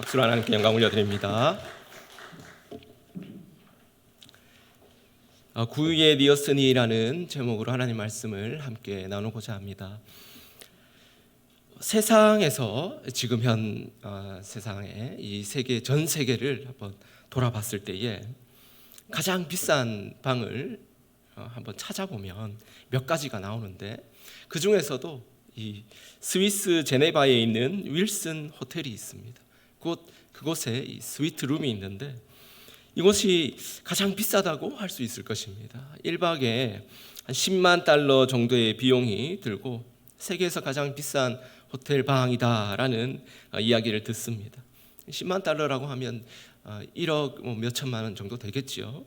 박수로 하나님께 영광 올려드립니다. 구유에 니었으니라는 제목으로 하나님 말씀을 함께 나누고자 합니다. 세상에서 지금 현 세상에 이 세계 전 세계를 한번 돌아봤을 때에 가장 비싼 방을 한번 찾아보면 몇 가지가 나오는데 그 중에서도 이 스위스 제네바에 있는 윌슨 호텔이 있습니다. 그곳에 이 스위트룸이 있는데 이곳이 가장 비싸다고 할 수 있을 것입니다. 1박에 한 10만 달러 정도의 비용이 들고 세계에서 가장 비싼 호텔 방이다라는 이야기를 듣습니다. 10만 달러라고 하면 1억 몇 천만 원 정도 되겠죠.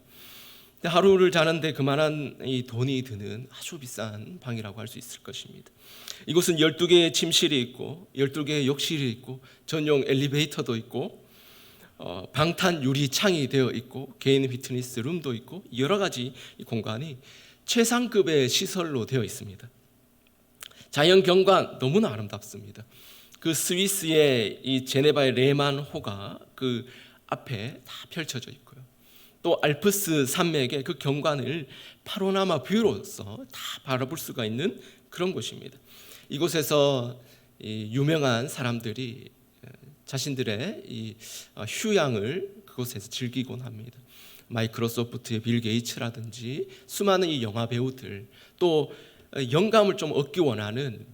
하루를 자는데 그만한 이 돈이 드는 아주 비싼 방이라고 할 수 있을 것입니다. 이곳은 12개의 침실이 있고 12개의 욕실이 있고 전용 엘리베이터도 있고 방탄 유리 창이 되어 있고 개인 피트니스 룸도 있고 여러 가지 공간이 최상급의 시설로 되어 있습니다. 자연 경관 너무나 아름답습니다. 그 스위스의 이 제네바의 레만호가 그 앞에 다 펼쳐져 있고요. 또 알프스 산맥의 그 경관을 파노라마 뷰로서 다 바라볼 수가 있는 그런 곳입니다. 이곳에서 이 유명한 사람들이 자신들의 이 휴양을 그곳에서 즐기곤 합니다. 마이크로소프트의 빌 게이츠라든지 수많은 이 영화 배우들, 또 영감을 좀 얻기 원하는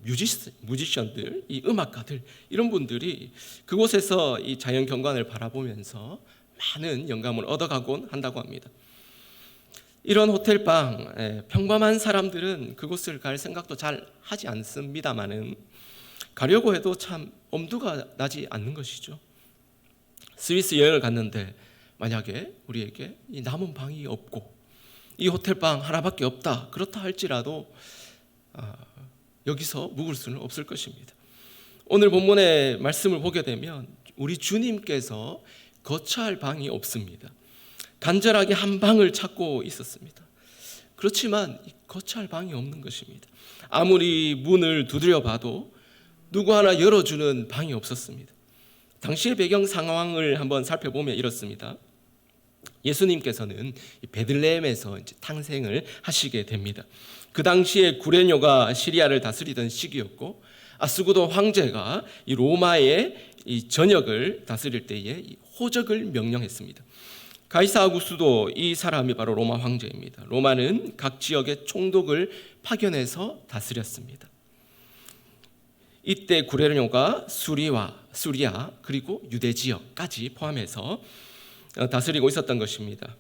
뮤지션들, 이 음악가들, 이런 분들이 그곳에서 이 자연 경관을 바라보면서 많은 영감을 얻어가곤 한다고 합니다. 이런 호텔방, 평범한 사람들은 그곳을 갈 생각도 잘 하지 않습니다만은 가려고 해도 참 엄두가 나지 않는 것이죠. 스위스 여행을 갔는데 만약에 우리에게 이 남은 방이 없고 이 호텔방 하나밖에 없다, 그렇다 할지라도 여기서 묵을 수는 없을 것입니다. 오늘 본문의 말씀을 보게 되면 우리 주님께서 거처할 방이 없습니다. 간절하게 한 방을 찾고 있었습니다. 그렇지만 거처할 방이 없는 것입니다. 아무리 문을 두드려 봐도 누구 하나 열어주는 방이 없었습니다. 당시의 배경 상황을 한번 살펴보면 이렇습니다. 예수님께서는 베들레헴에서 탄생을 하시게 됩니다. 그 당시에 구레뇨가 시리아를 다스리던 시기였고 아스구도 황제가 이 로마의 이 전역을 다스릴 때에 호적을 명령했습니다. 가이사 아구스도 이 사람이 바로 로마 황제입니다. 로마는 각 지역의 총독을 파견해서 다스렸습니다. 이때 구레뇨가 수리아 그리고 유대 지역까지 포함해서 다스리고 있었던 것입니다.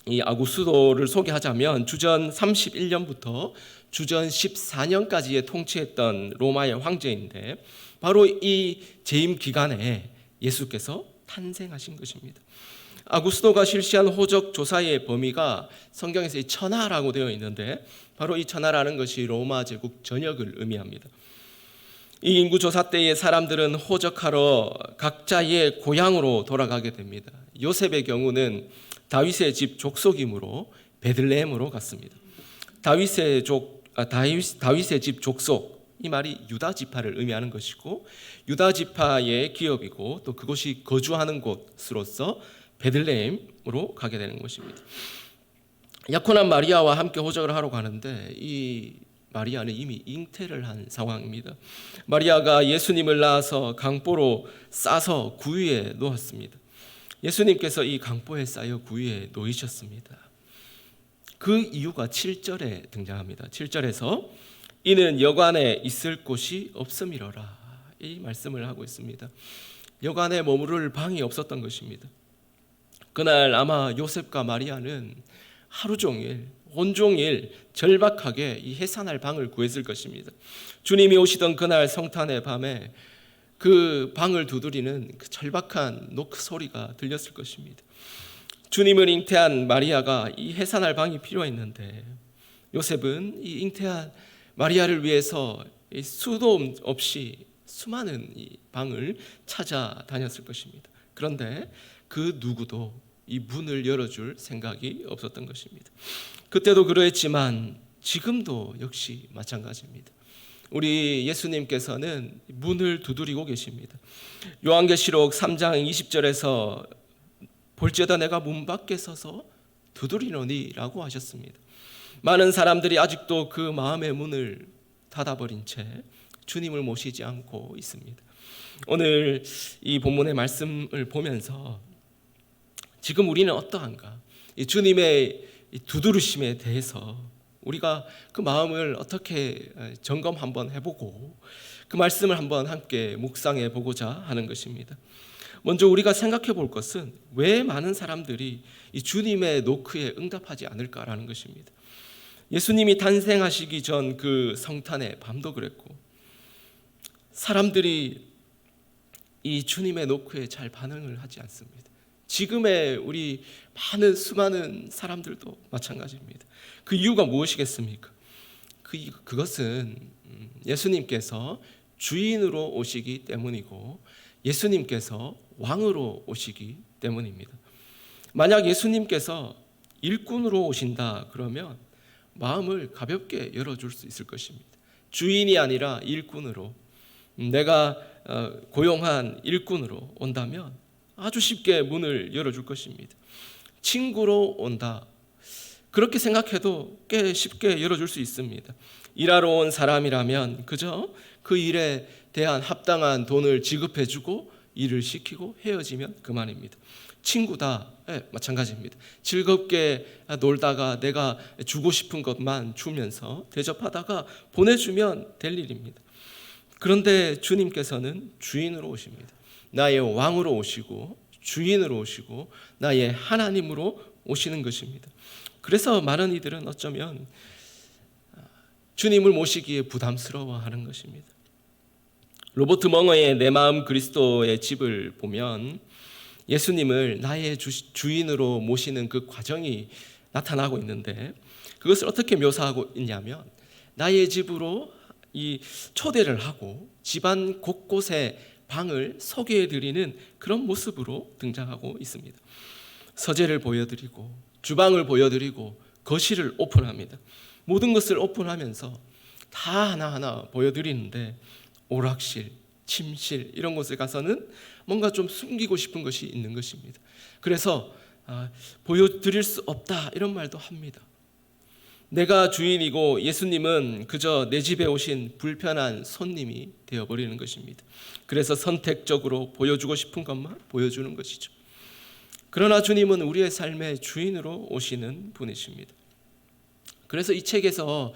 이 아구스도를 소개하자면 주전 31년부터 주전 14년까지의 통치했던 로마의 황제인데 바로 이 재임 기간에 예수께서 탄생하신 것입니다. 아구스도가 실시한 호적 조사의 범위가 성경에서 이 천하라고 되어 있는데 바로 이 천하라는 것이 로마 제국 전역을 의미합니다. 이 인구조사 때의 사람들은 호적하러 각자의 고향으로 돌아가게 됩니다. 요셉의 경우는 다윗의 집 족속이므로 베들레헴으로 갔습니다. 다윗의 집 족속, 이 말이 유다 지파를 의미하는 것이고 유다 지파의 기업이고 또 그곳이 거주하는 곳으로서 베들레헴으로 가게 되는 것입니다. 약혼한 마리아와 함께 호적을 하러 가는데 이 마리아는 이미 잉태를 한 상황입니다. 마리아가 예수님을 낳아서 강보로 싸서 구유에 놓았습니다. 예수님께서 이 강보에 쌓여 구유에 놓이셨습니다. 그 이유가 7절에 등장합니다. 7절에서 이는 여관에 있을 곳이 없음이로라, 이 말씀을 하고 있습니다. 여관에 머무를 방이 없었던 것입니다. 그날 아마 요셉과 마리아는 하루 종일 온종일 절박하게 이 해산할 방을 구했을 것입니다. 주님이 오시던 그날 성탄의 밤에 그 방을 두드리는 그 절박한 노크 소리가 들렸을 것입니다. 주님을 잉태한 마리아가 이 해산할 방이 필요했는데 요셉은 이 잉태한 마리아를 위해서 수도 없이 수많은 이 방을 찾아다녔을 것입니다. 그런데 그 누구도 이 문을 열어줄 생각이 없었던 것입니다. 그때도 그러했지만 지금도 역시 마찬가지입니다. 우리 예수님께서는 문을 두드리고 계십니다. 요한계시록 3장 20절에서 볼지어다 내가 문 밖에 서서 두드리노니라고 하셨습니다. 많은 사람들이 아직도 그 마음의 문을 닫아버린 채 주님을 모시지 않고 있습니다. 오늘 이 본문의 말씀을 보면서 지금 우리는 어떠한가? 이 주님의 두드리심에 대해서 우리가 그 마음을 어떻게 점검 한번 해보고 그 말씀을 한번 함께 묵상해 보고자 하는 것입니다. 먼저 우리가 생각해 볼 것은 왜 많은 사람들이 이 주님의 노크에 응답하지 않을까라는 것입니다. 예수님이 탄생하시기 전 그 성탄의 밤도 그랬고 사람들이 이 주님의 노크에 잘 반응을 하지 않습니다. 지금의 우리 수많은 사람들도 마찬가지입니다. 그 이유가 무엇이겠습니까? 그것은 예수님께서 주인으로 오시기 때문이고 예수님께서 왕으로 오시기 때문입니다. 만약 예수님께서 일꾼으로 오신다 그러면 마음을 가볍게 열어줄 수 있을 것입니다. 주인이 아니라 일꾼으로, 내가 고용한 일꾼으로 온다면 아주 쉽게 문을 열어줄 것입니다. 친구로 온다, 그렇게 생각해도 꽤 쉽게 열어줄 수 있습니다. 일하러 온 사람이라면 그저 그 일에 대한 합당한 돈을 지급해주고 일을 시키고 헤어지면 그만입니다. 친구다, 마찬가지입니다. 즐겁게 놀다가 내가 주고 싶은 것만 주면서 대접하다가 보내주면 될 일입니다. 그런데 주님께서는 주인으로 오십니다. 나의 왕으로 오시고 주인으로 오시고 나의 하나님으로 오시는 것입니다. 그래서 많은 이들은 어쩌면 주님을 모시기에 부담스러워하는 것입니다. 로버트 멍어의 내 마음 그리스도의 집을 보면 예수님을 나의 주인으로 모시는 그 과정이 나타나고 있는데 그것을 어떻게 묘사하고 있냐면 나의 집으로 이 초대를 하고 집안 곳곳에 방을 소개해드리는 그런 모습으로 등장하고 있습니다. 서재를 보여드리고 주방을 보여드리고 거실을 오픈합니다. 모든 것을 오픈하면서 다 하나하나 보여드리는데 오락실, 침실 이런 곳에 가서는 뭔가 좀 숨기고 싶은 것이 있는 것입니다. 그래서 보여드릴 수 없다 이런 말도 합니다. 내가 주인이고 예수님은 그저 내 집에 오신 불편한 손님이 되어버리는 것입니다. 그래서 선택적으로 보여주고 싶은 것만 보여주는 것이죠. 그러나 주님은 우리의 삶의 주인으로 오시는 분이십니다. 그래서 이 책에서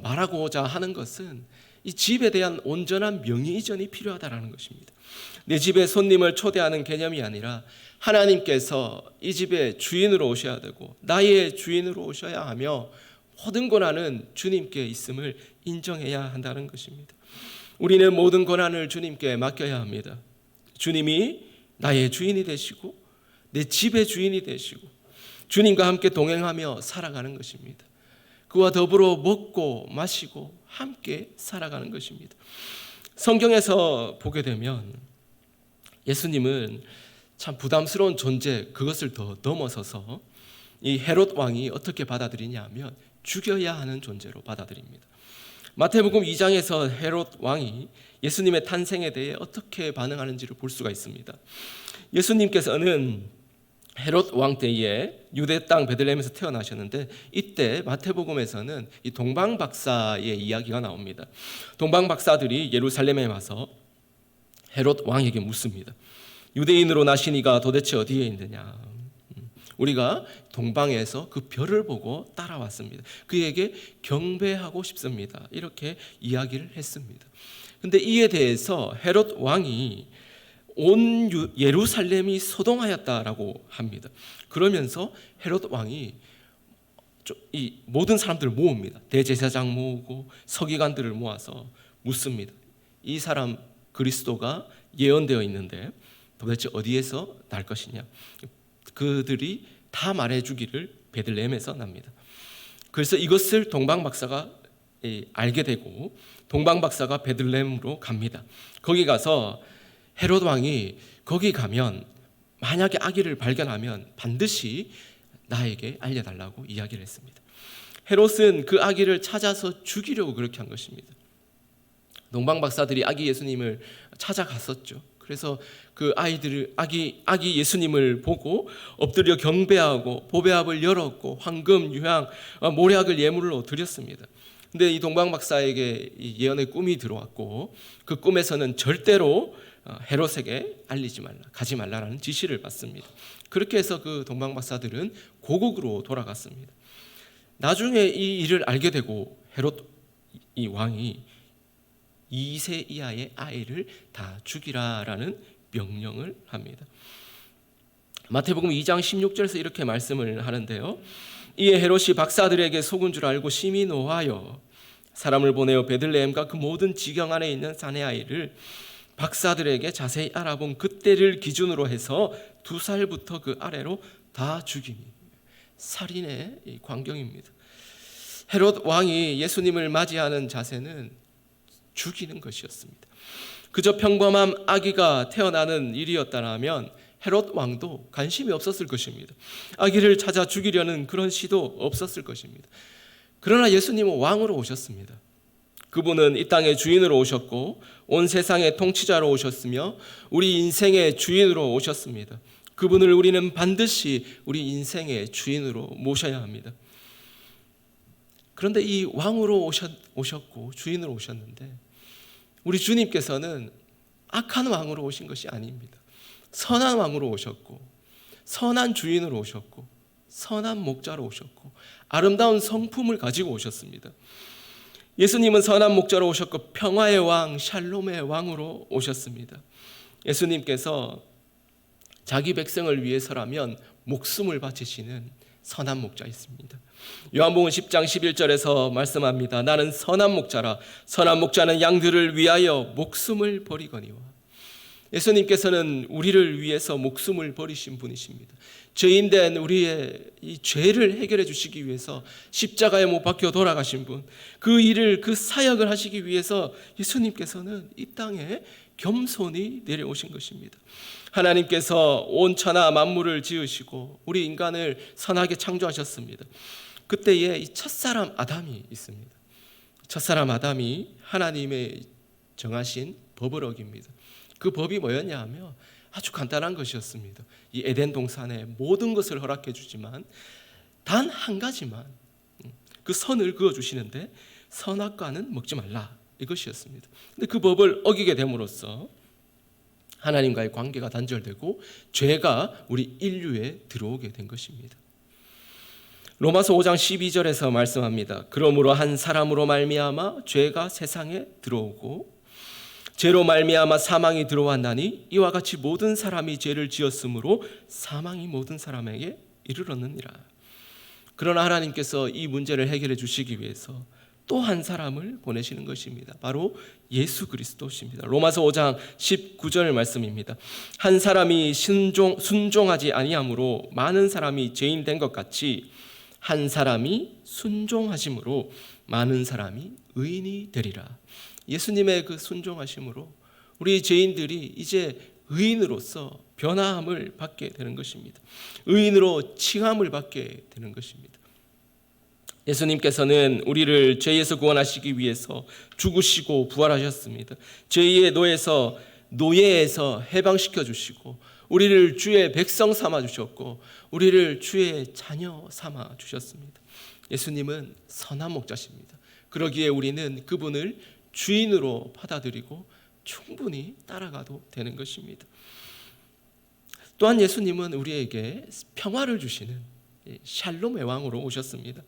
말하고자 하는 것은 이 집에 대한 온전한 명의 이전이 필요하다는 것입니다. 내 집에 손님을 초대하는 개념이 아니라 하나님께서 이 집의 주인으로 오셔야 되고 나의 주인으로 오셔야 하며 모든 권한은 주님께 있음을 인정해야 한다는 것입니다. 우리는 모든 권한을 주님께 맡겨야 합니다. 주님이 나의 주인이 되시고 내 집의 주인이 되시고 주님과 함께 동행하며 살아가는 것입니다. 그와 더불어 먹고 마시고 함께 살아가는 것입니다. 성경에서 보게 되면 예수님은 참 부담스러운 존재, 그것을 더 넘어서서 이 헤롯 왕이 어떻게 받아들이냐 하면 죽여야 하는 존재로 받아들입니다. 마태복음 2장에서 헤롯 왕이 예수님의 탄생에 대해 어떻게 반응하는지를 볼 수가 있습니다. 예수님께서는 헤롯 왕 때에 유대 땅 베들레헴에서 태어나셨는데 이때 마태복음에서는 이 동방박사의 이야기가 나옵니다. 동방박사들이 예루살렘에 와서 헤롯 왕에게 묻습니다. 유대인으로 나신 이가 도대체 어디에 있느냐? 우리가 동방에서 그 별을 보고 따라왔습니다. 그에게 경배하고 싶습니다. 이렇게 이야기를 했습니다. 근데 이에 대해서 헤롯 왕이 온 예루살렘이 소동하였다라고 합니다. 그러면서 헤롯 왕이 이 모든 사람들을 모읍니다. 대제사장 모으고 서기관들을 모아서 묻습니다. 이 사람 그리스도가 예언되어 있는데 도대체 어디에서 날 것이냐? 그들이 다 말해주기를 베들레헴에서 납니다. 그래서 이것을 동방박사가 알게 되고 동방박사가 베들레헴으로 갑니다. 거기 가서 헤롯 왕이 거기 가면 만약에 아기를 발견하면 반드시 나에게 알려달라고 이야기를 했습니다. 헤롯은 그 아기를 찾아서 죽이려고 그렇게 한 것입니다. 동방 박사들이 아기 예수님을 찾아갔었죠. 그래서 그 아이들을 아기 예수님을 보고 엎드려 경배하고 보배압을 열었고 황금, 유향, 모략을 예물로 드렸습니다. 근데 이 동방 박사에게 이 예언의 꿈이 들어왔고 그 꿈에서는 절대로 헤롯에게 알리지 말라, 가지 말라라는 지시를 받습니다. 그렇게 해서 그 동방 박사들은 고국으로 돌아갔습니다. 나중에 이 일을 알게 되고 헤롯 이 왕이 2세 이하의 아이를 다 죽이라라는 명령을 합니다. 마태복음 2장 16절에서 이렇게 말씀을 하는데요. 이에 헤롯이 박사들에게 속은 줄 알고 심히 노하여 사람을 보내어 베들레헴과 그 모든 지경 안에 있는 사내 아이를 박사들에게 자세히 알아본 그때를 기준으로 해서 2살부터 그 아래로 다 죽이니. 살인의 광경입니다. 헤롯 왕이 예수님을 맞이하는 자세는 죽이는 것이었습니다. 그저 평범한 아기가 태어나는 일이었다면 헤롯 왕도 관심이 없었을 것입니다. 아기를 찾아 죽이려는 그런 시도 없었을 것입니다. 그러나 예수님은 왕으로 오셨습니다. 그분은 이 땅의 주인으로 오셨고 온 세상의 통치자로 오셨으며 우리 인생의 주인으로 오셨습니다. 그분을 우리는 반드시 우리 인생의 주인으로 모셔야 합니다. 그런데 이 왕으로 오셨고 주인으로 오셨는데 우리 주님께서는 악한 왕으로 오신 것이 아닙니다. 선한 왕으로 오셨고 선한 주인으로 오셨고 선한 목자로 오셨고 아름다운 성품을 가지고 오셨습니다. 예수님은 선한 목자로 오셨고 평화의 왕, 샬롬의 왕으로 오셨습니다. 예수님께서 자기 백성을 위해서라면 목숨을 바치시는 선한 목자였습니다. 요한복음 10장 11절에서 말씀합니다. 나는 선한 목자라. 선한 목자는 양들을 위하여 목숨을 버리거니와. 예수님께서는 우리를 위해서 목숨을 버리신 분이십니다. 죄인된 우리의 이 죄를 해결해 주시기 위해서 십자가에 못 박혀 돌아가신 분, 그 일을, 그 사역을 하시기 위해서 예수님께서는 이 땅에 겸손히 내려오신 것입니다. 하나님께서 온 천하 만물을 지으시고 우리 인간을 선하게 창조하셨습니다. 그때에 이 첫사람 아담이 있습니다. 첫사람 아담이 하나님의 정하신 법을 어깁니다. 그 법이 뭐였냐 하면 아주 간단한 것이었습니다. 이 에덴 동산에 모든 것을 허락해 주지만 단 한 가지만 그 선을 그어 주시는데 선악과는 먹지 말라, 이것이었습니다. 근데 그 법을 어기게 됨으로써 하나님과의 관계가 단절되고 죄가 우리 인류에 들어오게 된 것입니다. 로마서 5장 12절에서 말씀합니다. 그러므로 한 사람으로 말미암아 죄가 세상에 들어오고 죄로 말미암아 사망이 들어왔나니 이와 같이 모든 사람이 죄를 지었으므로 사망이 모든 사람에게 이르렀느니라. 그러나 하나님께서 이 문제를 해결해 주시기 위해서 또 한 사람을 보내시는 것입니다. 바로 예수 그리스도십니다. 로마서 5장 19절 말씀입니다. 한 사람이 순종하지 아니함으로 많은 사람이 죄인 된 것 같이 한 사람이 순종하심으로 많은 사람이 의인이 되리라. 예수님의 그 순종하심으로 우리 죄인들이 이제 의인으로서 변화함을 받게 되는 것입니다. 의인으로 칭함을 받게 되는 것입니다. 예수님께서는 우리를 죄에서 구원하시기 위해서 죽으시고 부활하셨습니다. 죄의 노예에서 해방시켜 주시고 우리를 주의 백성 삼아 주셨고 우리를 주의 자녀 삼아 주셨습니다. 예수님은 선한 목자십니다. 그러기에 우리는 그분을 주인으로 받아들이고 충분히 따라가도 되는 것입니다. 또한 예수님은 우리에게 평화를 주시는 샬롬의 왕으로 오셨습니다.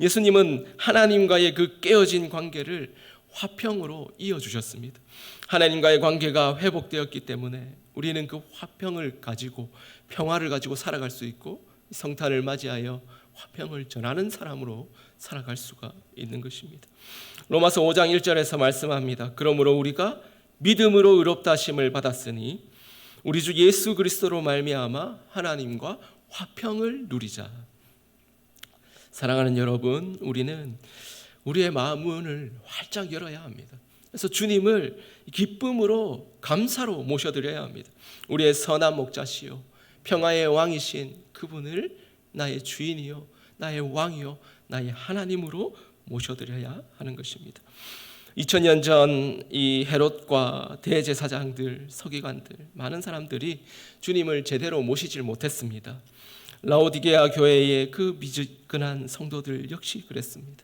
예수님은 하나님과의 그 깨어진 관계를 화평으로 이어주셨습니다. 하나님과의 관계가 회복되었기 때문에 우리는 그 화평을 가지고 평화를 가지고 살아갈 수 있고 성탄을 맞이하여 화평을 전하는 사람으로 살아갈 수가 있는 것입니다. 로마서 5장 1절에서 말씀합니다. 그러므로 우리가 믿음으로 의롭다 하심을 받았으니 우리 주 예수 그리스도로 말미암아 하나님과 화평을 누리자. 사랑하는 여러분, 우리는 우리의 마음을 활짝 열어야 합니다. 그래서 주님을 기쁨으로 감사로 모셔드려야 합니다. 우리의 선한 목자시요 평화의 왕이신 그분을 나의 주인이요 나의 왕이요 나의 하나님으로 모셔드려야 하는 것입니다. 2000년 전 이 헤롯과 대제사장들, 서기관들, 많은 사람들이 주님을 제대로 모시질 못했습니다. 라오디게아 교회의 그 미지근한 성도들 역시 그랬습니다.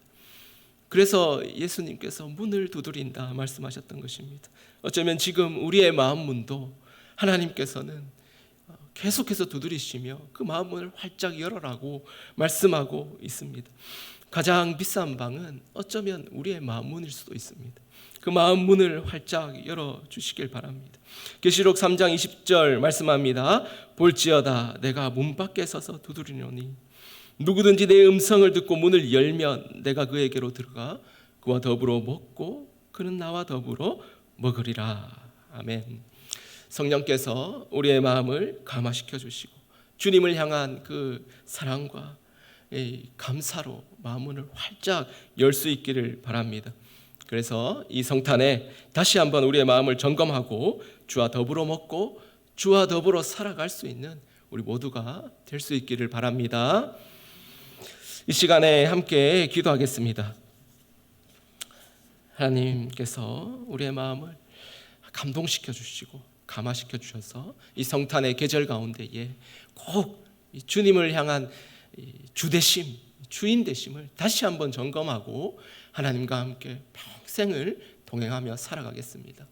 그래서 예수님께서 문을 두드린다 말씀하셨던 것입니다. 어쩌면 지금 우리의 마음 문도 하나님께서는 계속해서 두드리시며 그 마음 문을 활짝 열어라고 말씀하고 있습니다. 가장 비싼 방은 어쩌면 우리의 마음 문일 수도 있습니다. 그 마음 문을 활짝 열어주시길 바랍니다. 계시록 3장 20절 말씀합니다. 볼지어다 내가 문 밖에 서서 두드리노니 누구든지 내 음성을 듣고 문을 열면 내가 그에게로 들어가 그와 더불어 먹고 그는 나와 더불어 먹으리라. 아멘. 성령께서 우리의 마음을 감화시켜 주시고 주님을 향한 그 사랑과 감사로 마음 문을 활짝 열 수 있기를 바랍니다. 그래서 이 성탄에 다시 한번 우리의 마음을 점검하고 주와 더불어 먹고 주와 더불어 살아갈 수 있는 우리 모두가 될 수 있기를 바랍니다. 이 시간에 함께 기도하겠습니다. 하나님께서 우리의 마음을 감동시켜 주시고 감화시켜 주셔서 이 성탄의 계절 가운데에 꼭 주님을 향한 주되심, 주인 되심을 다시 한번 점검하고 하나님과 함께 평생을 동행하며 살아가겠습니다.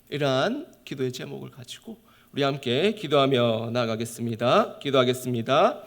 이러한 기도의 제목을 가지고 우리 함께 기도하며 나아가겠습니다. 기도하겠습니다.